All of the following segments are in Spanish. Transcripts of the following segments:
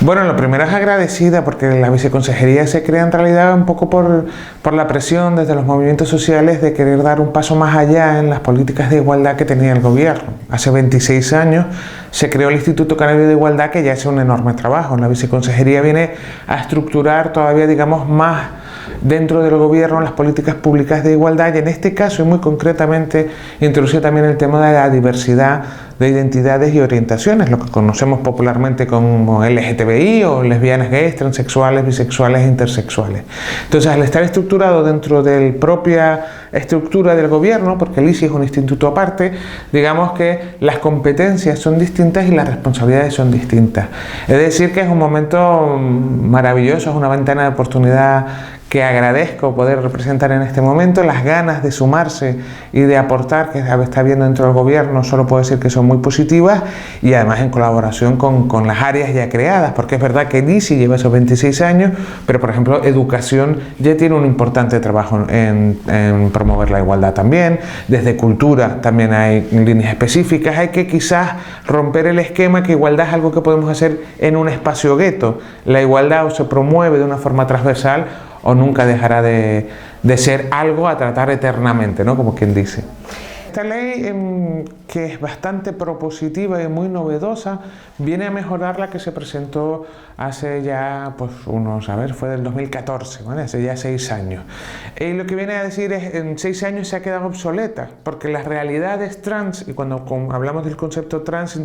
Bueno, lo primero es agradecida porque la viceconsejería se crea en realidad un poco por la presión desde los movimientos sociales de querer dar un paso más allá en las políticas de igualdad que tenía el gobierno. Hace 26 años se creó el Instituto Canario de Igualdad, que ya hace un enorme trabajo. La viceconsejería viene a estructurar todavía, digamos, más dentro del gobierno las políticas públicas de igualdad, y en este caso y muy concretamente introduce también el tema de la diversidad de identidades y orientaciones, lo que conocemos popularmente como LGTBI o lesbianas, gays, transexuales, bisexuales e intersexuales. Entonces, al estar estructurado dentro de la propia estructura del gobierno, porque el ISI es un instituto aparte, digamos que las competencias son distintas y las responsabilidades son distintas. Es decir, que es un momento maravilloso, es una ventana de oportunidad que agradezco poder representar en este momento. Las ganas de sumarse y de aportar que está habiendo dentro del gobierno solo puedo decir que son muy positivas, y además en colaboración con las áreas ya creadas, porque es verdad que el ISI lleva esos 26 años, pero por ejemplo educación ya tiene un importante trabajo en promover la igualdad también. Desde cultura también hay líneas específicas. Hay que quizás romper el esquema que igualdad es algo que podemos hacer en un espacio gueto. La igualdad o se promueve de una forma transversal o nunca dejará de ser algo a tratar eternamente, ¿no? Como quien dice. Esta ley, que es bastante propositiva y muy novedosa, viene a mejorar la que se presentó hace ya, pues fue del 2014, ¿vale? Hace ya 6 años. Y lo que viene a decir es, en 6 años se ha quedado obsoleta, porque las realidades trans, y cuando hablamos del concepto trans,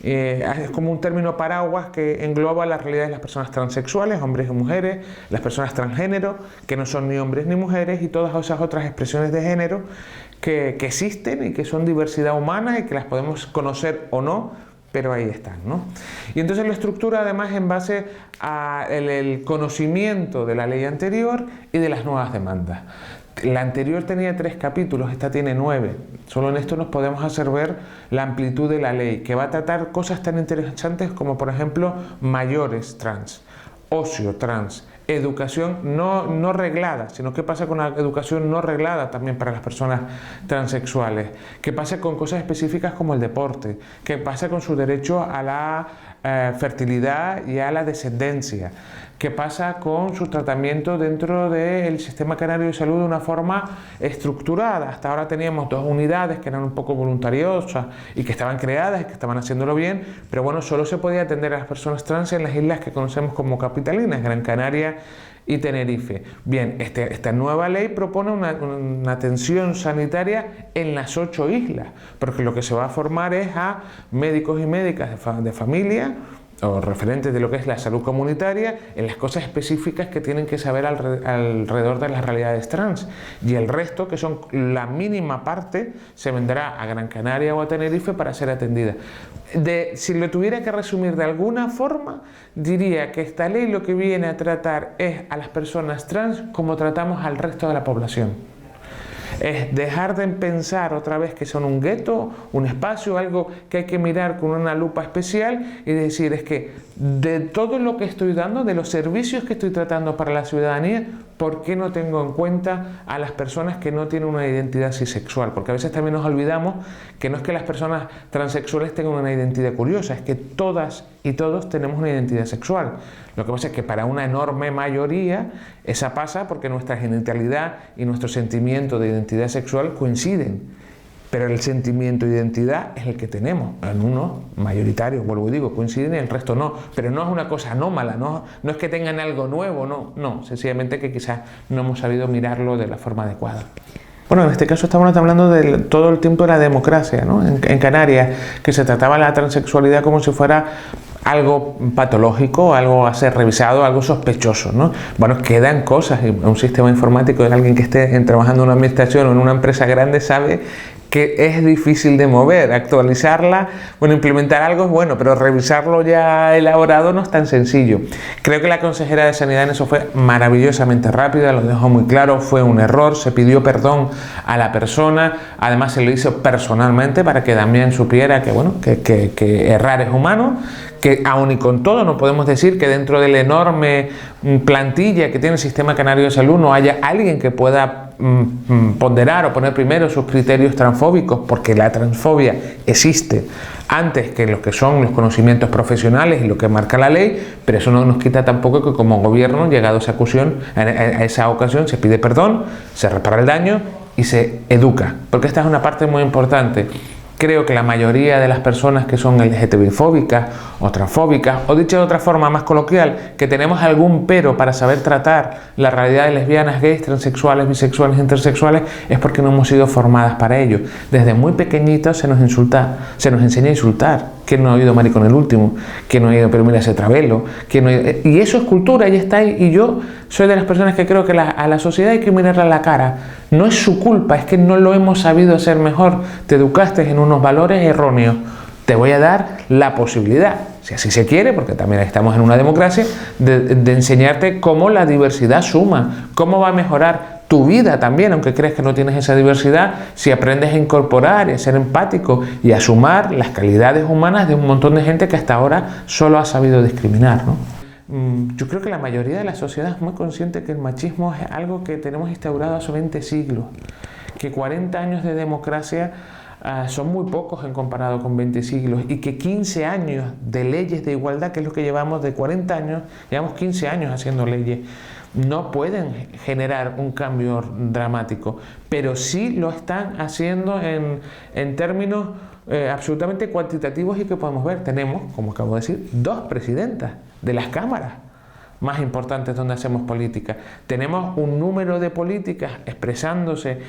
es como un término paraguas que engloba las realidades de las personas transexuales, hombres y mujeres, las personas transgénero, que no son ni hombres ni mujeres, y todas esas otras expresiones de género que existen y que son diversidad humana y que las podemos conocer o no, pero ahí están, ¿no? Y entonces la estructura además en base al conocimiento de la ley anterior y de las nuevas demandas. La anterior tenía 3 capítulos, esta tiene 9. Solo en esto nos podemos hacer ver la amplitud de la ley, que va a tratar cosas tan interesantes como, por ejemplo, mayores trans, ocio trans, educación no reglada, sino qué pasa con la educación no reglada también para las personas transexuales, qué pasa con cosas específicas como el deporte, qué pasa con su derecho a la fertilidad y a la descendencia, qué pasa con su tratamiento dentro del sistema canario de salud de una forma estructurada. Hasta ahora teníamos 2 unidades que eran un poco voluntariosas y que estaban creadas y que estaban haciéndolo bien, pero bueno, solo se podía atender a las personas trans en las islas que conocemos como capitalinas, Gran Canaria y Tenerife. Bien, esta nueva ley propone una atención sanitaria en las 8 islas, porque lo que se va a formar es a médicos y médicas de familia o referentes de lo que es la salud comunitaria en las cosas específicas que tienen que saber alrededor de las realidades trans, y el resto, que son la mínima parte, se vendrá a Gran Canaria o a Tenerife para ser atendida. Si lo tuviera que resumir de alguna forma, diría que esta ley lo que viene a tratar es a las personas trans como tratamos al resto de la población. Es dejar de pensar otra vez que son un gueto, un espacio, algo que hay que mirar con una lupa especial, y decir, es que de todo lo que estoy dando, de los servicios que estoy tratando para la ciudadanía, ¿por qué no tengo en cuenta a las personas que no tienen una identidad cisexual? Porque a veces también nos olvidamos que no es que las personas transexuales tengan una identidad curiosa, es que todas y todos tenemos una identidad sexual. Lo que pasa es que para una enorme mayoría esa pasa porque nuestra genitalidad y nuestro sentimiento de identidad sexual coinciden. Pero el sentimiento de identidad es el que tenemos. En uno mayoritario, vuelvo y digo, coinciden y el resto no. Pero no es una cosa anómala, no es que tengan algo nuevo, no, sencillamente que quizás no hemos sabido mirarlo de la forma adecuada. Bueno, en este caso estamos hablando de todo el tiempo de la democracia, ¿no? En Canarias, que se trataba la transexualidad como si fuera algo patológico, algo a ser revisado, algo sospechoso, ¿no? Bueno, quedan cosas, y un sistema informático de alguien que esté trabajando en una administración o en una empresa grande sabe que es difícil de mover, actualizarla, bueno, implementar algo es bueno, pero revisarlo ya elaborado no es tan sencillo. Creo que la consejera de Sanidad en eso fue maravillosamente rápida, lo dejó muy claro, fue un error, se pidió perdón a la persona, además se lo hizo personalmente para que también supiera que, bueno, que errar es humano, que aun y con todo no podemos decir que dentro de la enorme plantilla que tiene el Sistema Canario de Salud no haya alguien que pueda ponderar o poner primero sus criterios transfóbicos, porque la transfobia existe antes que lo que son los conocimientos profesionales y lo que marca la ley, pero eso no nos quita tampoco que como gobierno, llegado a esa ocasión, se pide perdón, se repara el daño y se educa, porque esta es una parte muy importante. Creo que la mayoría de las personas que son LGTBI-fóbicas o transfóbicas, o dicho de otra forma más coloquial, que tenemos algún pero para saber tratar la realidad de lesbianas, gays, transexuales, bisexuales, intersexuales, es porque no hemos sido formadas para ello. Desde muy pequeñitos se nos enseña a insultar. ¿Quién no ha oído maricón el último? ¿Quién no ha oído pero mira ese travelo? Y eso es cultura, y está ahí. Y yo soy de las personas que creo que a la sociedad hay que mirarla a la cara. No es su culpa, es que no lo hemos sabido hacer mejor. Te educaste en unos valores erróneos. Te voy a dar la posibilidad, si así se quiere, porque también estamos en una democracia, de enseñarte cómo la diversidad suma, cómo va a mejorar tu vida también, aunque creas que no tienes esa diversidad, si aprendes a incorporar y a ser empático y a sumar las calidades humanas de un montón de gente que hasta ahora solo ha sabido discriminar, ¿no? Yo creo que la mayoría de la sociedad es muy consciente que el machismo es algo que tenemos instaurado hace 20 siglos, que 40 años de democracia son muy pocos en comparado con 20 siglos, y que 15 años de leyes de igualdad, que es lo que llevamos de 40 años, llevamos 15 años haciendo leyes, no pueden generar un cambio dramático, pero sí lo están haciendo en términos absolutamente cuantitativos y que podemos ver. Tenemos, como acabo de decir, 2 presidentas de las cámaras más importantes donde hacemos política. Tenemos un número de políticas expresándose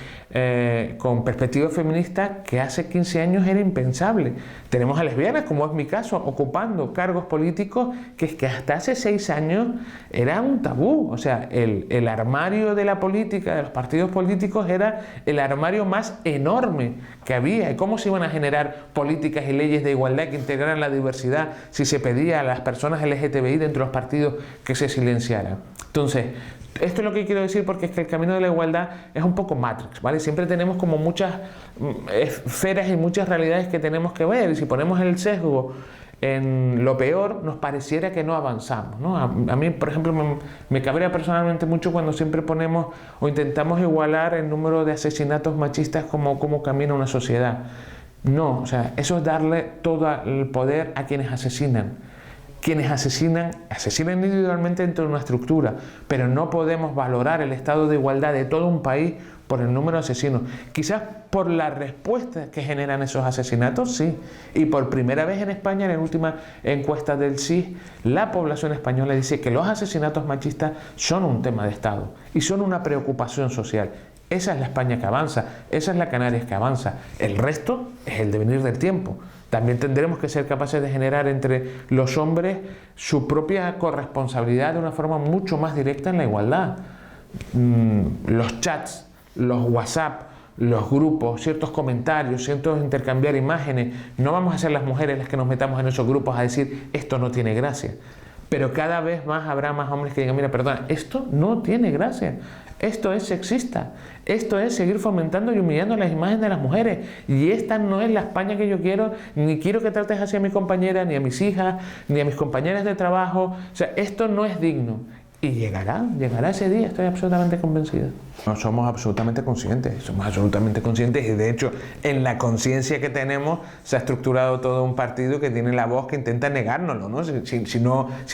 con perspectiva feminista que hace 15 años era impensable. Tenemos a lesbianas, como es mi caso, ocupando cargos políticos que hasta hace 6 años era un tabú. O sea, el armario de la política, de los partidos políticos, era el armario más enorme que había. ¿Y cómo se iban a generar políticas y leyes de igualdad que integraran la diversidad si se pedía a las personas LGTBI dentro de los partidos que se silenciaran? Entonces, esto es lo que quiero decir, porque es que el camino de la igualdad es un poco Matrix, ¿vale? Siempre tenemos como muchas esferas y muchas realidades que tenemos que ver, y si ponemos el sesgo en lo peor, nos pareciera que no avanzamos, ¿no? A mí, por ejemplo, me cabrea personalmente mucho cuando siempre ponemos o intentamos igualar el número de asesinatos machistas como camina una sociedad. No, o sea, eso es darle todo el poder a quienes asesinan. Quienes asesinan individualmente dentro de una estructura, pero no podemos valorar el estado de igualdad de todo un país por el número de asesinos. Quizás por la respuesta que generan esos asesinatos, sí. Y por primera vez en España, en la última encuesta del CIS, la población española dice que los asesinatos machistas son un tema de Estado y son una preocupación social. Esa es la España que avanza, esa es la Canarias que avanza. El resto es el devenir del tiempo. También tendremos que ser capaces de generar entre los hombres su propia corresponsabilidad de una forma mucho más directa en la igualdad. Los chats, los WhatsApp, los grupos, ciertos comentarios, ciertos intercambiar imágenes, no vamos a ser las mujeres las que nos metamos en esos grupos a decir esto no tiene gracia. Pero cada vez más habrá más hombres que digan, mira, perdona, esto no tiene gracia. Esto es sexista, esto es seguir fomentando y humillando las imágenes de las mujeres, y esta no es la España que yo quiero, ni quiero que trates así a mi compañera, ni a mis hijas, ni a mis compañeras de trabajo. O sea, esto no es digno. Y llegará ese día, estoy absolutamente convencido. No somos absolutamente conscientes, y de hecho en la conciencia que tenemos se ha estructurado todo un partido que tiene la voz que intenta negárnoslo, ¿no? Si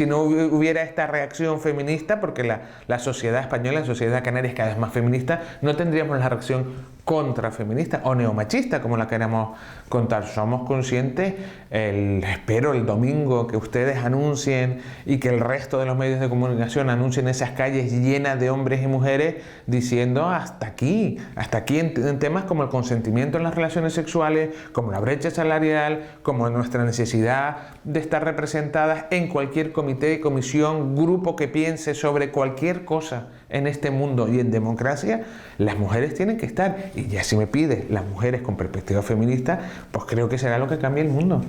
no hubiera esta reacción feminista, porque la sociedad española, la sociedad canaria es cada vez más feminista, no tendríamos la reacción contrafeminista o neomachista, como la queramos contar. Somos conscientes, espero el domingo que ustedes anuncien y que el resto de los medios de comunicación anuncien esas calles llenas de hombres y mujeres diciendo hasta aquí en temas como el consentimiento en las relaciones sexuales, como la brecha salarial, como nuestra necesidad de estar representadas en cualquier comité, comisión, grupo que piense sobre cualquier cosa en este mundo y en democracia. Las mujeres tienen que estar, y ya si me pides las mujeres con perspectiva feminista, pues creo que será lo que cambie el mundo.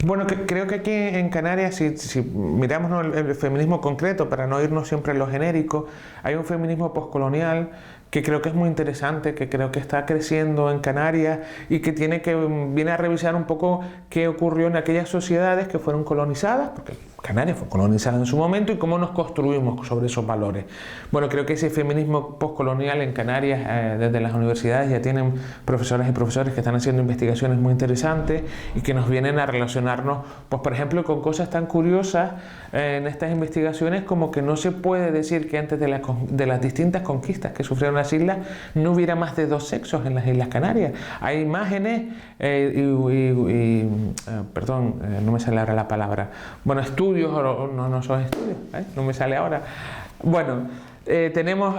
Bueno, creo que aquí en Canarias, si miramos el feminismo concreto, para no irnos siempre a lo genérico, hay un feminismo postcolonial que creo que es muy interesante, que creo que está creciendo en Canarias y que viene a revisar un poco qué ocurrió en aquellas sociedades que fueron colonizadas, porque Canarias fue colonizada en su momento, y cómo nos construimos sobre esos valores. Bueno, creo que ese feminismo postcolonial en Canarias, desde las universidades ya tienen profesoras y profesores que están haciendo investigaciones muy interesantes y que nos vienen a relacionarnos, pues por ejemplo, con cosas tan curiosas en estas investigaciones como que no se puede decir que antes de las distintas conquistas que sufrieron las islas no hubiera más de 2 sexos en las Islas Canarias. Hay imágenes perdón, no me sale ahora la palabra, bueno, estudios, no son estudios, no me sale ahora, bueno, tenemos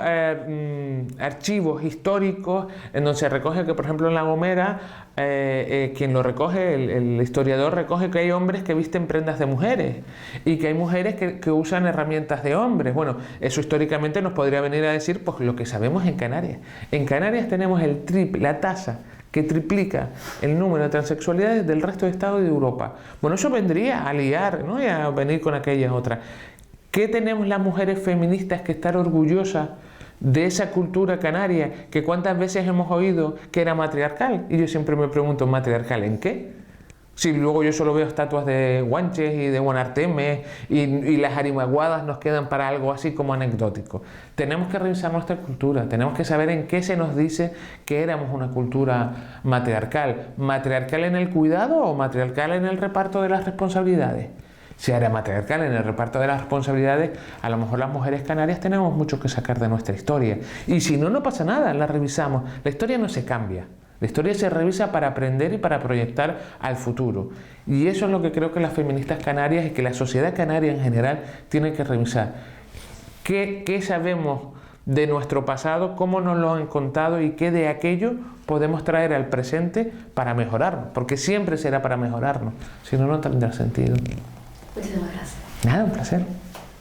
archivos históricos en donde se recoge que, por ejemplo, en La Gomera, quien lo recoge, el historiador recoge que hay hombres que visten prendas de mujeres y que hay mujeres que usan herramientas de hombres. Bueno, eso históricamente nos podría venir a decir pues lo que sabemos en Canarias. En Canarias tenemos la tasa que triplica el número de transexualidades del resto de Estados de Europa. Bueno, eso vendría a liar, ¿no? Y a venir con aquellas otras. ¿Qué tenemos las mujeres feministas que estar orgullosas de esa cultura canaria que cuántas veces hemos oído que era matriarcal? Y yo siempre me pregunto, ¿matriarcal en qué? Si luego yo solo veo estatuas de Guanches y de Buenarteme y las arimaguadas nos quedan para algo así como anecdótico. Tenemos que revisar nuestra cultura, tenemos que saber en qué se nos dice que éramos una cultura matriarcal. ¿Matriarcal en el cuidado o matriarcal en el reparto de las responsabilidades? Si era matriarcal en el reparto de las responsabilidades, a lo mejor las mujeres canarias tenemos mucho que sacar de nuestra historia. Y si no, no pasa nada, la revisamos. La historia no se cambia. La historia se revisa para aprender y para proyectar al futuro. Y eso es lo que creo que las feministas canarias y que la sociedad canaria en general tiene que revisar. ¿Qué sabemos de nuestro pasado? ¿Cómo nos lo han contado? ¿Y qué de aquello podemos traer al presente para mejorarnos? Porque siempre será para mejorarnos. Si no, no tendrá sentido. Muchísimas gracias. Nada, un placer.